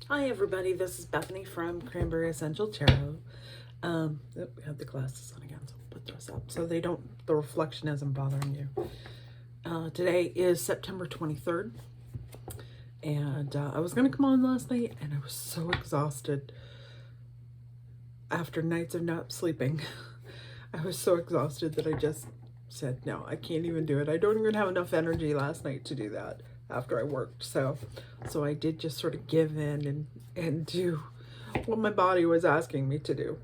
Hi everybody, this is Bethany from Cranberry Essential Tarot. We have the glasses on again, so I'll put those up so the reflection isn't bothering you. Today is September 23rd, and I was going to come on last night, and I was so exhausted after nights of not sleeping. I was so exhausted that I just said, no, I can't even do it. I don't even have enough energy last night to do that after I worked. So I did just sort of give in and do what my body was asking me to do.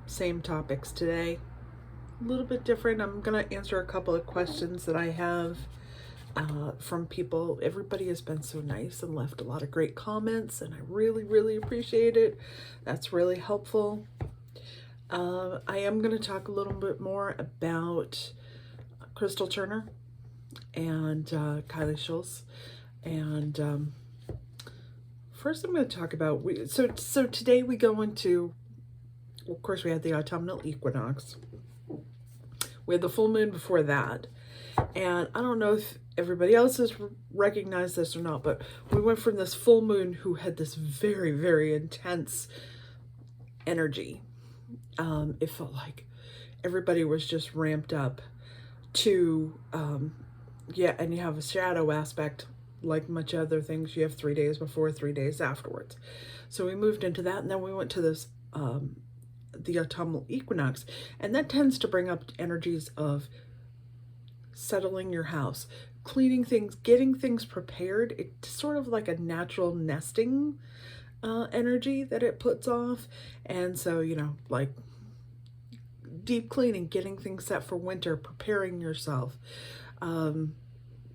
Same topics today, a little bit different. I'm gonna answer a couple of questions that I have from people. Everybody has been so nice and left a lot of great comments, and I really appreciate it. That's really helpful. I am going to talk a little bit more about Crystal Turner and Kylie Schultz. And first I'm going to talk about, so today we go into, of course, we had the autumnal equinox. We had the full moon before that. And I don't know if everybody else has recognized this or not, but we went from this full moon who had this very intense energy. It felt like everybody was just ramped up to, yeah, and you have a shadow aspect like much other things. You have 3 days before, 3 days afterwards. So we moved into that, and then we went to this, the autumnal equinox, and that tends to bring up energies of settling your house, cleaning things, getting things prepared. It's sort of like a natural nesting energy that it puts off. And so, you know, like deep cleaning, getting things set for winter, preparing yourself,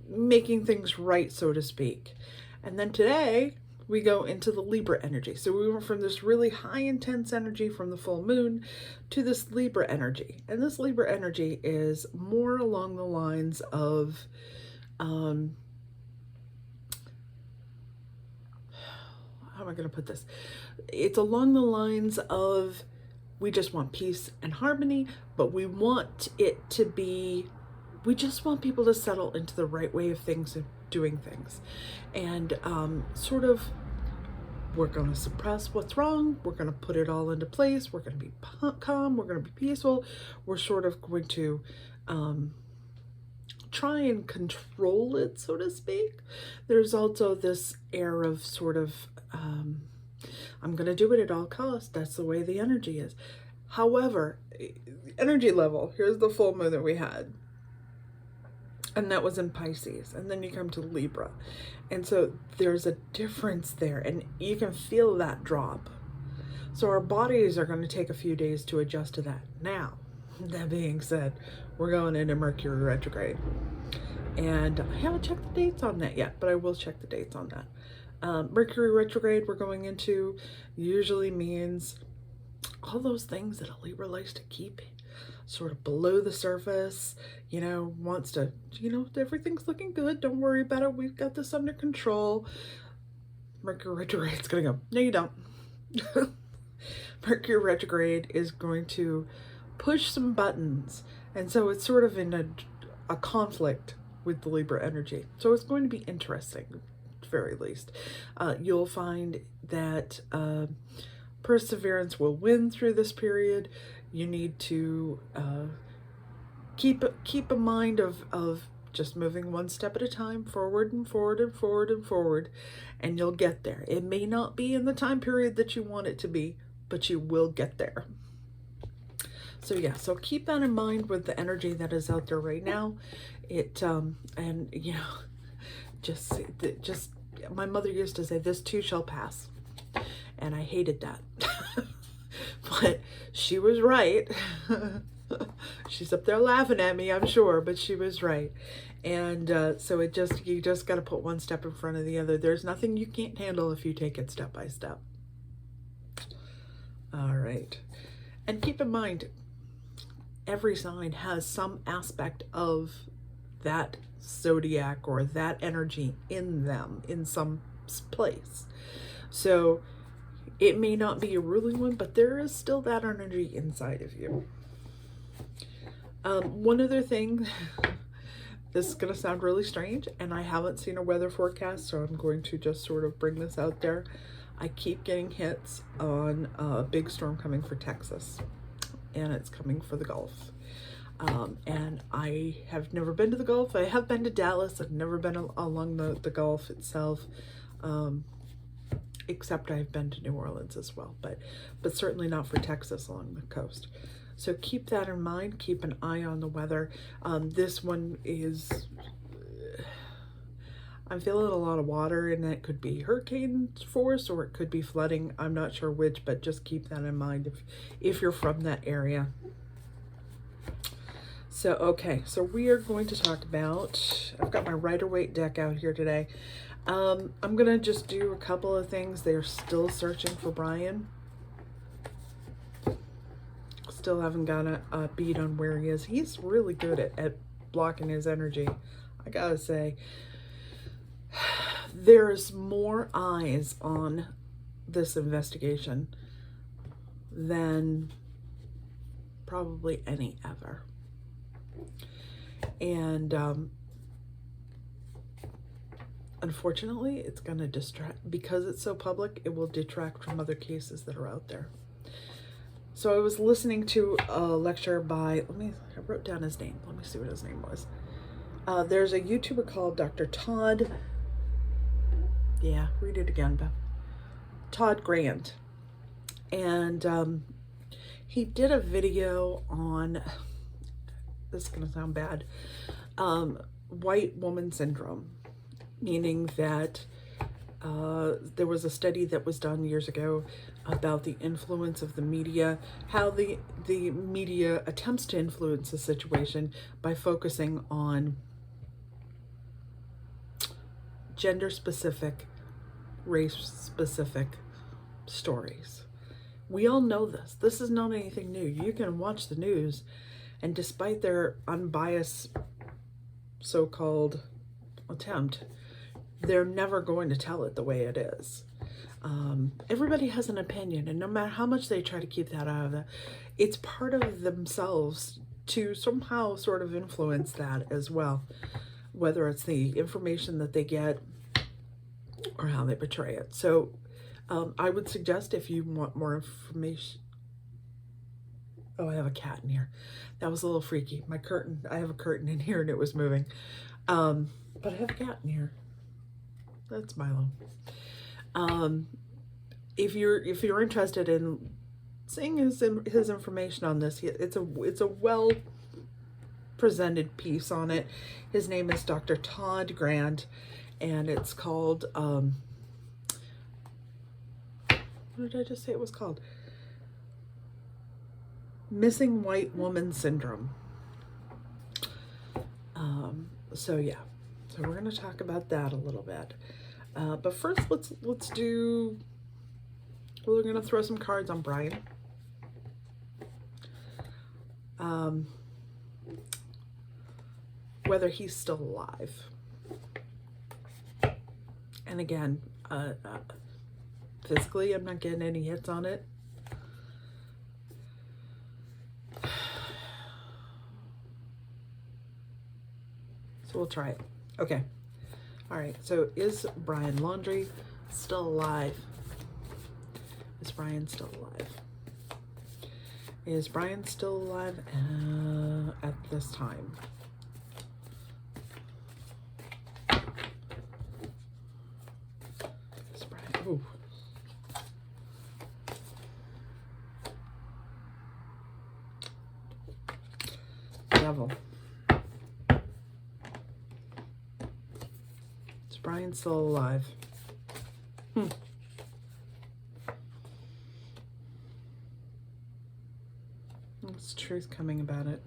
making things right, so to speak. And then today we go into the Libra energy. So we went from this really high intense energy from the full moon to this Libra energy. And this Libra energy is more along the lines of how am I going to put this? It's along the lines of, we just want peace and harmony, but we want it to be, we just want people to settle into the right way of things and doing things. And sort of, we're going to suppress what's wrong. We're going to put it all into place. We're going to be calm. We're going to be peaceful. We're sort of going to try and control it, so to speak. There's also this air of sort of, I'm going to do it at all costs. That's the way the energy is. However, energy level, here's the full moon that we had. And that was in Pisces. And then you come to Libra. And so there's a difference there. And you can feel that drop. So our bodies are going to take a few days to adjust to that. Now, that being said, we're going into Mercury retrograde. And I haven't checked the dates on that yet, but I will check the dates on that. Mercury retrograde we're going into usually means all those things that a Libra likes to keep sort of below the surface, you know, wants to, you know, everything's looking good. Don't worry about it. We've got this under control. Mercury retrograde is going to go, no, you don't. Mercury retrograde is going to push some buttons. And so it's sort of in a conflict with the Libra energy. So it's going to be interesting, at the very least. You'll find that perseverance will win through this period. You need to keep a mind of just moving one step at a time, forward and forward and forward and forward, and you'll get there. It may not be in the time period that you want it to be, but you will get there. So yeah, so keep that in mind with the energy that is out there right now. It and you know, just my mother used to say, this too shall pass. And I hated that. But she was right. She's up there laughing at me, I'm sure, but she was right. And so you just got to put one step in front of the other. There's nothing you can't handle if you take it step by step. All right. And keep in mind, every sign has some aspect of that zodiac or that energy in them in some place. So it may not be a ruling one, but there is still that energy inside of you. One other thing This is going to sound really strange, and I haven't seen a weather forecast, so I'm going to just sort of bring this out there. I keep getting hits on a big storm coming for Texas, and it's coming for the Gulf. And I have never been to the Gulf. I have been to Dallas. I've never been along the Gulf itself, except I've been to New Orleans as well, but certainly not for Texas along the coast. So keep that in mind. Keep an eye on the weather. This one is, I'm feeling a lot of water, and that could be hurricane force or it could be flooding. I'm not sure which, but just keep that in mind if you're from that area. So, okay, so we are going to talk about, I've got my Rider-Waite deck out here today. I'm going to just do a couple of things. They're still searching for Brian. Still haven't got a beat on where he is. He's really good at blocking his energy, I gotta say. There's more eyes on this investigation than probably any ever. And unfortunately, it's going to distract, because it's so public, it will detract from other cases that are out there. So I was listening to a lecture by, I wrote down his name. Let me see what his name was. There's a YouTuber called Dr. Todd. Yeah, read it again, Beth. Todd Grant. And he did a video on, this is going to sound bad, white woman syndrome, meaning that there was a study that was done years ago about the influence of the media, how the media attempts to influence the situation by focusing on gender-specific, race-specific stories. We all know this. This is not anything new. You can watch the news, and despite their unbiased so-called attempt, they're never going to tell it the way it is. Everybody has an opinion, and no matter how much they try to keep that out of it, it's part of themselves to somehow sort of influence that as well, whether it's the information that they get or how they portray it. So I would suggest, if you want more information, oh, I have a cat in here. That was a little freaky. My curtain, I have a curtain in here and it was moving. But I have a cat in here. That's Milo. If you're interested in seeing his information on this, it's a well presented piece on it. His name is Dr. Todd Grant, and it's called what did I just say it was called? Missing White Woman Syndrome. So yeah, so we're going to talk about that a little bit. But first, let's do. We're going to throw some cards on Brian. Whether he's still alive. And again, physically, I'm not getting any hits on it. So we'll try it. Okay. All right. So is Brian Laundrie still alive? Is Brian still alive? Is Brian still alive at this time? Is Brian? Ooh. Devil. Is Brian still alive? There's truth coming about it.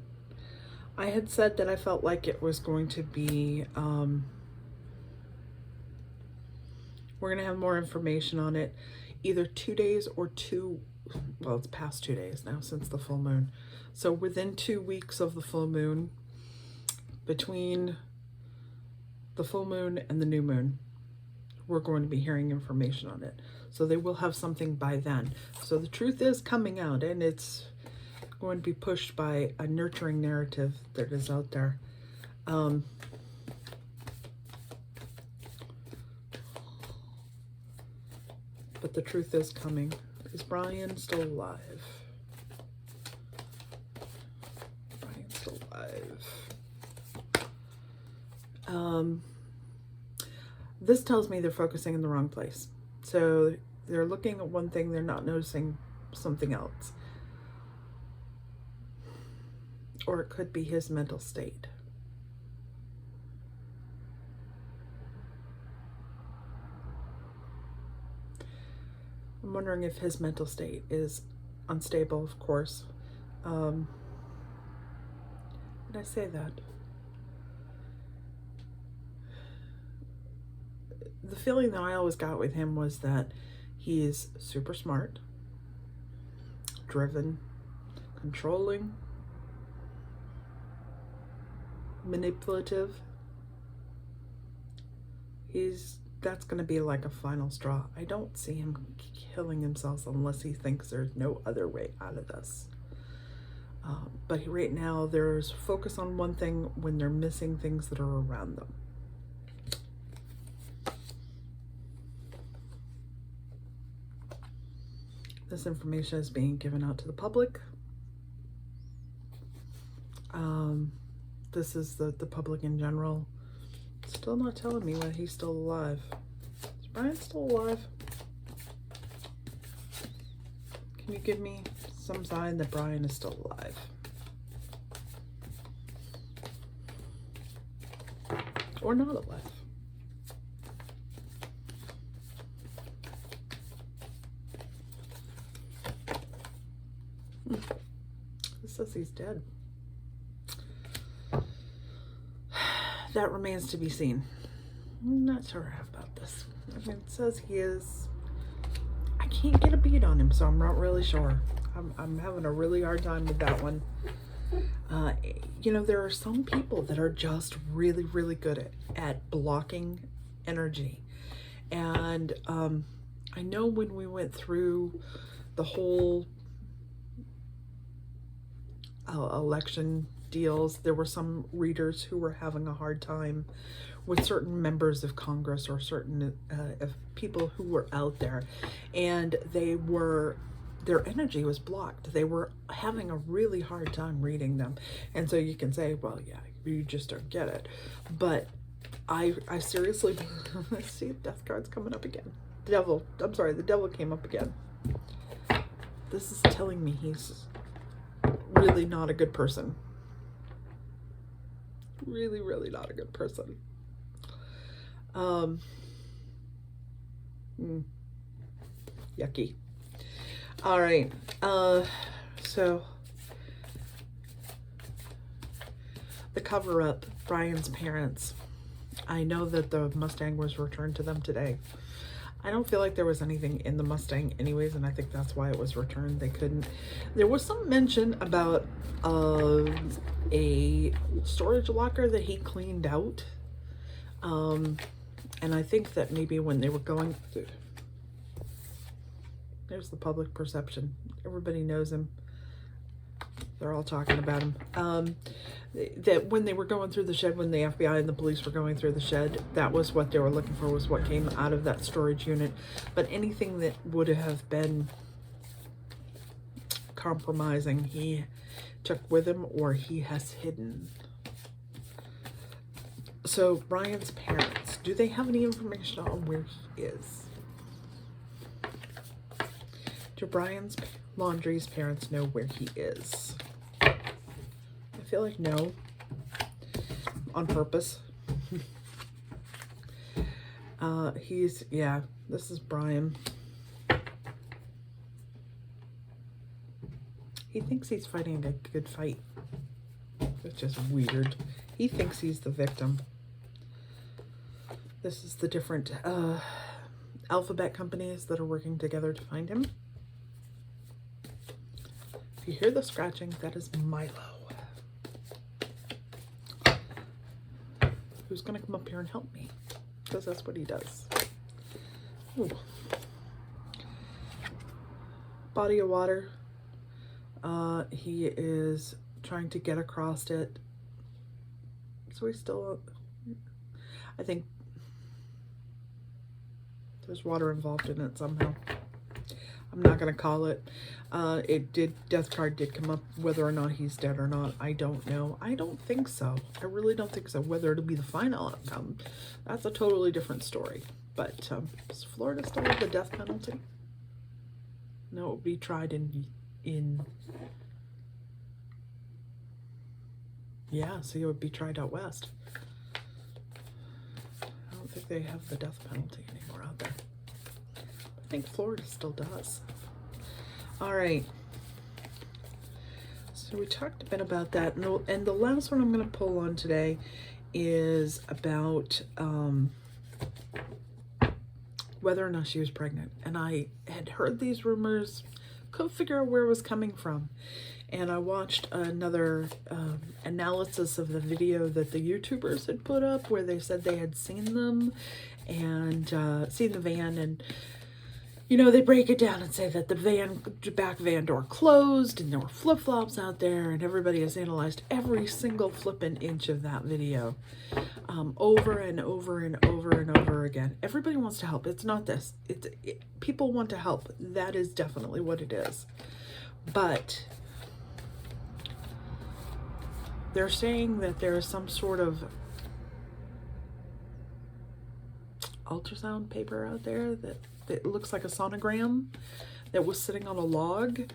I had said that I felt like it was going to be, we're going to have more information on it either 2 days or well, it's past 2 days now since the full moon. So within 2 weeks of the full moon, between the full moon and the new moon, we're going to be hearing information on it. So they will have something by then. So the truth is coming out, and it's going to be pushed by a nurturing narrative that is out there. But the truth is coming. Is Brian still alive? Brian's still alive. This tells me they're focusing in the wrong place. So they're looking at one thing, they're not noticing something else. Or it could be his mental state. I'm wondering if his mental state is unstable, of course. Did I say that? The feeling that I always got with him was that he is super smart, driven, controlling, manipulative. That's going to be like a final straw. I don't see him killing himself unless he thinks there's no other way out of this. But right now, there's focus on one thing when they're missing things that are around them. This information is being given out to the public. This is the public in general. Still not telling me why he's still alive. Is Brian still alive? Can you give me some sign that Brian is still alive? Or not alive? This says he's dead. That remains to be seen. I'm not sure about this. I mean, it says he is... I can't get a beat on him, so I'm not really sure. I'm having a really hard time with that one. You know, there are some people that are just really, really good at blocking energy. And I know when we went through the whole election deals, there were some readers who were having a hard time with certain members of Congress or certain of people who were out there, and their energy was blocked. They were having a really hard time reading them. And so you can say, well, yeah, you just don't get it. But I seriously see death card's coming up again. The devil came up again. This is telling me he's really not a good person. Really, really not a good person. Yucky. All right. So the cover-up, Brian's parents. I know that the Mustang was returned to them today. I don't feel like there was anything in the Mustang anyways, and I think that's why it was returned. They couldn't. There was some mention about a storage locker that he cleaned out. And I think that maybe when they were going... There's the public perception. Everybody knows him. They're all talking about him. That when they were going through the shed, when the FBI and the police were going through the shed, that was what they were looking for, was what came out of that storage unit. But anything that would have been compromising, he took with him or he has hidden. So Brian's parents, do they have any information on where he is? Do Brian's Laundrie's parents know where he is? I feel like no. On purpose. Yeah, this is Brian. He thinks he's fighting a good fight, which is weird. He thinks he's the victim. This is the different alphabet companies that are working together to find him. If you hear the scratching, that is Milo. Who's gonna come up here and help me? Because that's what he does. Ooh. Body of water. He is trying to get across it. So he's still, I think, There's water involved in it somehow. I'm not going to call it. Death card did come up. Whether or not he's dead or not, I don't know. I don't think so. I really don't think so. Whether it'll be the final outcome, that's a totally different story. But does Florida still have the death penalty? No, it would be tried in yeah, so it would be tried out west. I don't think they have the death penalty anymore out there. I think Florida still does. All right. So we talked a bit about that. And the last one I'm going to pull on today is about whether or not she was pregnant. And I had heard these rumors, couldn't figure out where it was coming from. And I watched another analysis of the video that the YouTubers had put up where they said they had seen them and seen the van, and you know, they break it down and say that the back van door closed and there were flip-flops out there, and everybody has analyzed every single flippin' inch of that video over and over and over and over again. Everybody wants to help. It's not this. People want to help. That is definitely what it is. But they're saying that there is some sort of ultrasound paper out there that looks like a sonogram that was sitting on a log.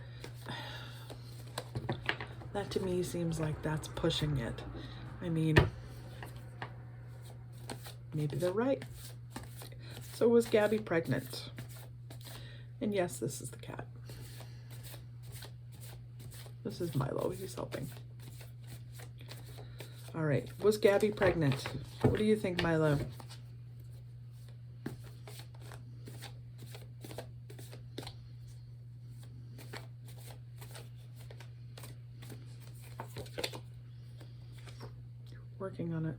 That to me seems like that's pushing it. I mean, maybe they're right. So was Gabby pregnant? And yes, this is the cat. This is Milo, he's helping. All right, was Gabby pregnant? What do you think, Milo? Working on it.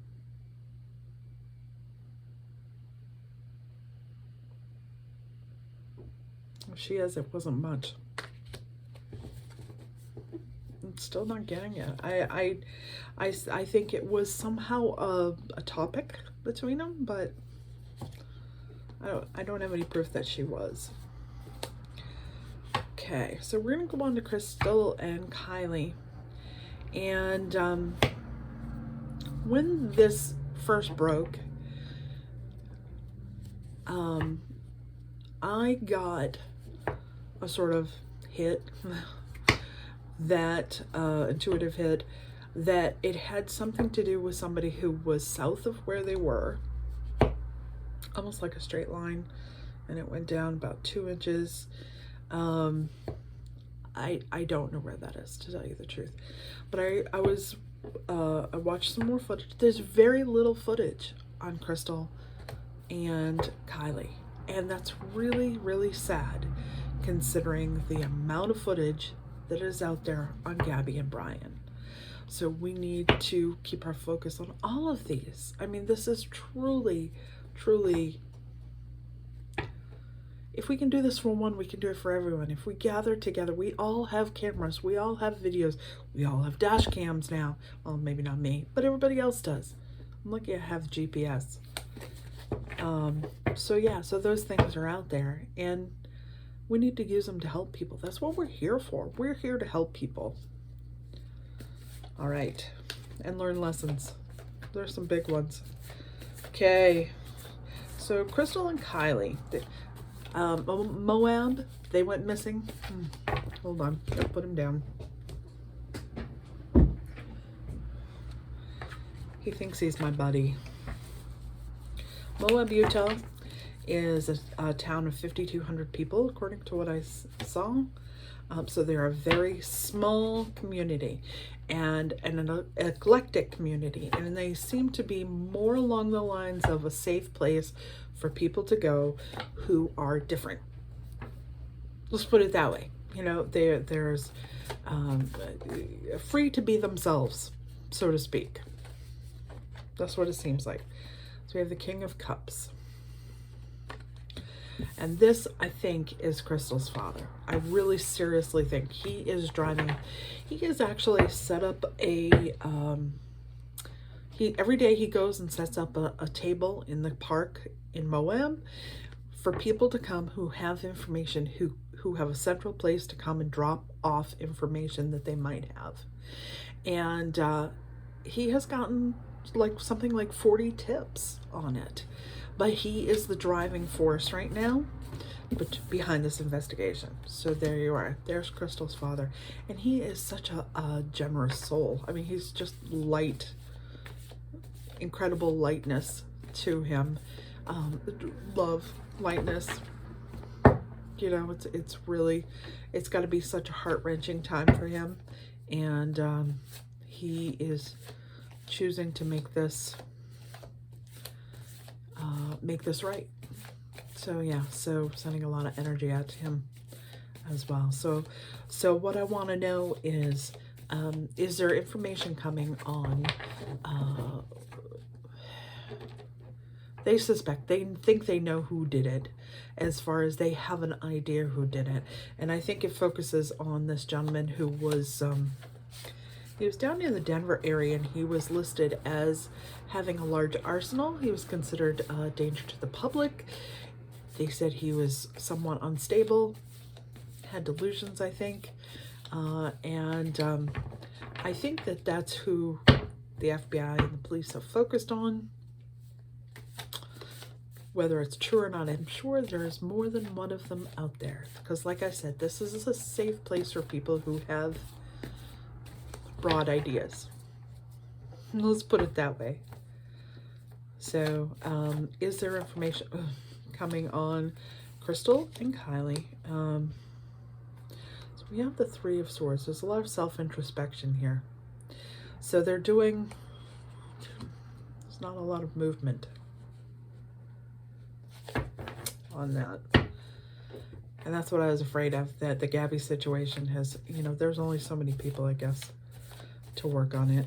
If she is, it wasn't much. I'm still not getting it. I think it was somehow a topic between them, but I don't have any proof that she was. Okay, so we're gonna go on to Crystal and Kylie. And when this first broke, I got a sort of hit, that intuitive hit, that it had something to do with somebody who was south of where they were, almost like a straight line, and it went down about 2 inches. I don't know where that is, to tell you the truth, but I watched some more footage. There's very little footage on Crystal and Kylie, and that's really, really sad considering the amount of footage that is out there on Gabby and Brian. So we need to keep our focus on all of these. I mean, this is truly, truly, if we can do this for one, we can do it for everyone. If we gather together, we all have cameras, we all have videos, we all have dash cams now. Well, maybe not me, but everybody else does. I'm lucky I have GPS. So yeah, so those things are out there, and we need to use them to help people. That's what we're here for. We're here to help people. All right, and learn lessons. There's some big ones. Okay, so Crystal and Kylie, Moab, they went missing. Hold on, I'll put him down. He thinks he's my buddy. Moab, Utah is a town of 5,200 people, according to what I saw. So they're a very small community and an eclectic community, and they seem to be more along the lines of a safe place for people to go who are different. Let's put it that way. You know, there's free to be themselves, so to speak. That's what it seems like. So we have the King of Cups. And this, I think, is Crystal's father. I really seriously think he is driving. He has actually set up a, every day he goes and sets up a table in the park in Moab for people to come who have information, who have a central place to come and drop off information that they might have. And he has gotten like something like 40 tips on it, but he is the driving force right now behind this investigation. So there you are. There's Crystal's father, and he is such a generous soul. I mean, he's just light, incredible lightness to him. Love, lightness. You know, it's really, it's got to be such a heart-wrenching time for him, and he is choosing to make this right. So yeah, so sending a lot of energy out to him as well. So what I want to know is there information coming on? They suspect, they think they know who did it, as far as they have an idea who did it. And I think it focuses on this gentleman who was, he was down in the Denver area, and he was listed as having a large arsenal. He was considered a danger to the public. They said he was somewhat unstable, had delusions, I think. And I think that that's who the FBI and the police have focused on. Whether it's true or not, I'm sure there's more than one of them out there. Because like I said, this is a safe place for people who have broad ideas. Let's put it that way. So, is there information coming on Crystal and Kylie? So we have the Three of Swords. There's a lot of self-introspection here. So they're doing, there's not a lot of movement on that. And that's what I was afraid of, that the Gabby situation has, you know, there's only so many people, I guess, to work on it.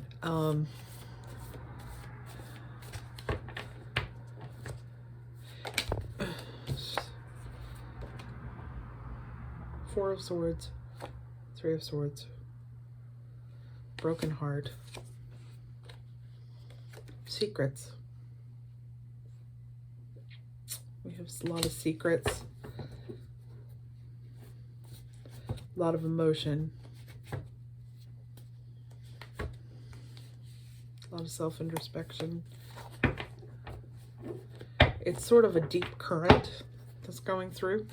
Four of Swords, Three of Swords, broken heart, secrets. We have a lot of secrets, a lot of emotion, a lot of self-introspection. It's sort of a deep current that's going through.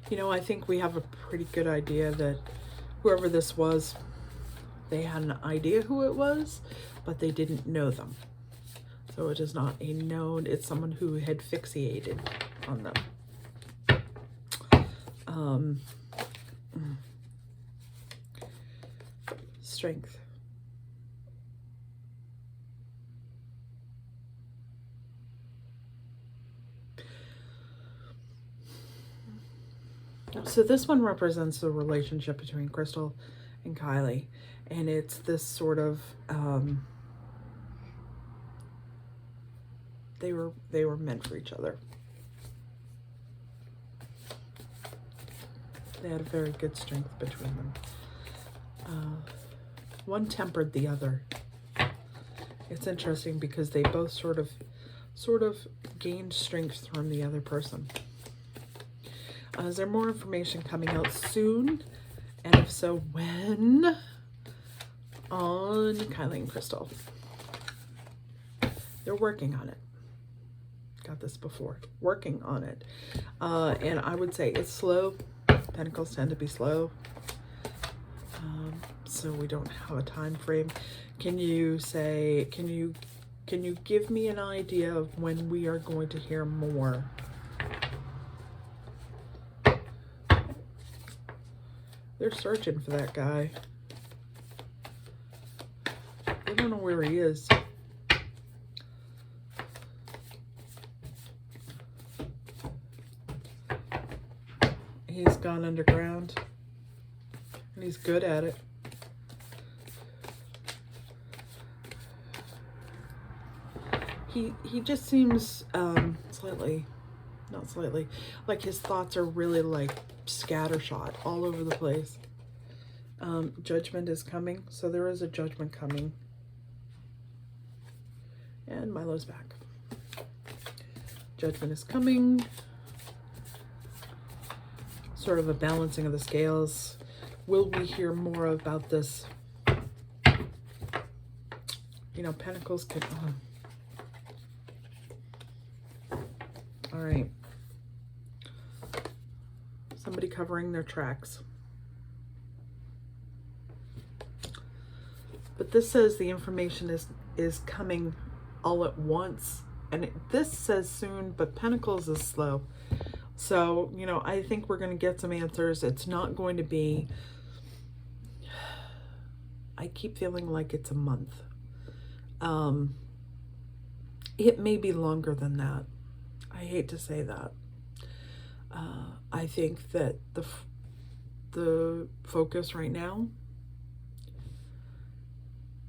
You know, I think we have a pretty good idea that whoever this was, they had an idea who it was, but they didn't know them. So it is not a known, it's someone who had fixated on them. Strength. So this one represents the relationship between Crystal and Kylie. And it's this sort of, they were meant for each other. They had a very good strength between them. One tempered the other. It's interesting because they both sort of gained strength from the other person. Is there more information coming out soon? And if so, when? On Kylie and Crystal. They're working on it. Got this before. Working on it. And I would say it's slow. Pentacles tend to be slow. So we don't have a time frame. Can you say, can you give me an idea of when we are going to hear more? They're searching for that guy. They don't know where he is. He's gone underground, and he's good at it. He just seems not slightly, like his thoughts are really like scattershot all over the place. Judgment is coming, so there is a judgment coming. And Milo's back. Judgment is coming. Sort of a balancing of the scales. Will we hear more about this? You know, Pentacles can... All right. Somebody covering their tracks. But this says the information is coming all at once. And this says soon, but Pentacles is slow. So, you know, I think we're going to get some answers. It's not going to be... I keep feeling like it's a month. It may be longer than that. I hate to say that. I think that the focus right now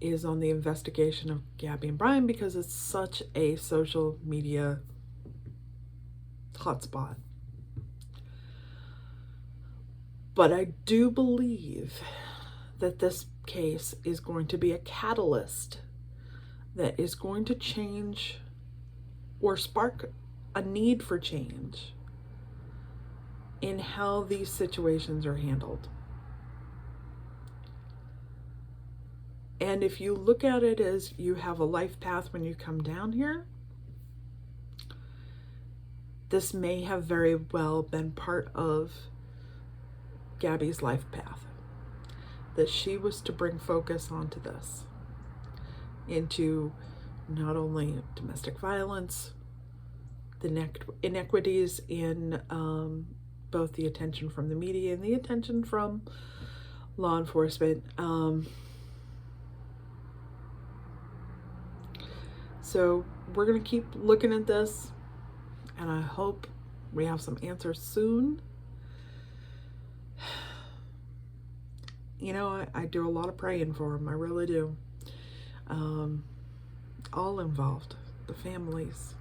is on the investigation of Gabby and Brian because it's such a social media hotspot. But I do believe that this case is going to be a catalyst that is going to change or spark a need for change in how these situations are handled. And if you look at it as you have a life path when you come down here, this may have very well been part of Gabby's life path, that she was to bring focus onto this, into not only domestic violence, the inequities in both the attention from the media and the attention from law enforcement. So we're going to keep looking at this, and I hope we have some answers soon. You know, I do a lot of praying for them. I really do. All involved, the families.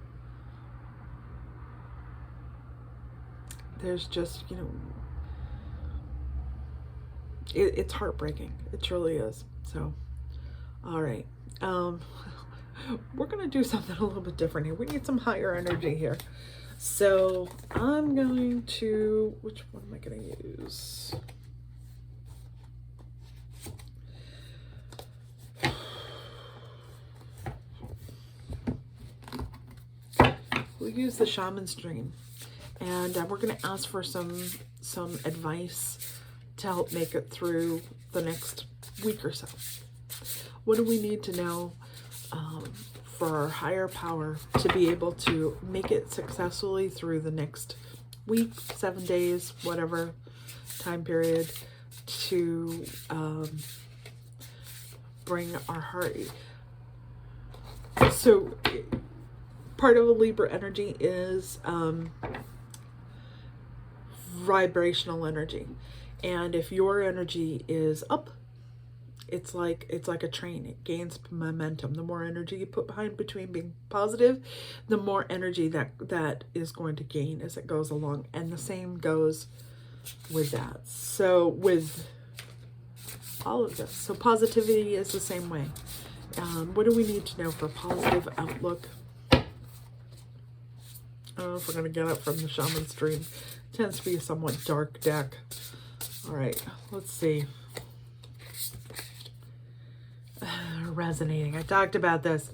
There's just, you know, it's heartbreaking. It truly is. So, all right. We're going to do something a little bit different here. We need some higher energy here. So I'm going to, which one am I going to use? We'll use the Shaman's Dream. And we're going to ask for some advice to help make it through the next week or so. What do we need to know for our higher power to be able to make it successfully through the next week, 7 days, whatever time period, to bring our heart. So part of a Libra energy is vibrational energy, and if your energy is up, it's like a train. It gains momentum. The more energy you put between being positive, the more energy that is going to gain as it goes along. And the same goes with that. So with all of this, so positivity is the same way. What do we need to know for positive outlook? If we're going to get up from the Shaman's Dream, it tends to be a somewhat dark deck. All right, let's see. Resonating. I talked about this.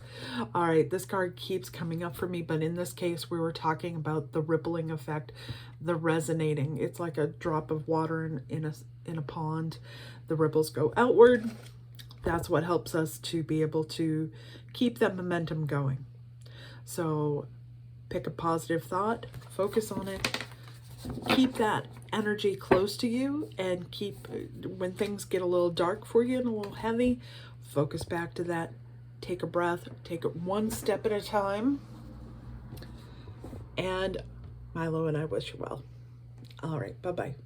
All right, this card keeps coming up for me, but in this case, we were talking about the rippling effect, the resonating. It's like a drop of water in a pond. The ripples go outward. That's what helps us to be able to keep that momentum going. So pick a positive thought, focus on it, keep that energy close to you, and keep, when things get a little dark for you and a little heavy, focus back to that. Take a breath, take it one step at a time. And Milo and I wish you well. All right, bye-bye.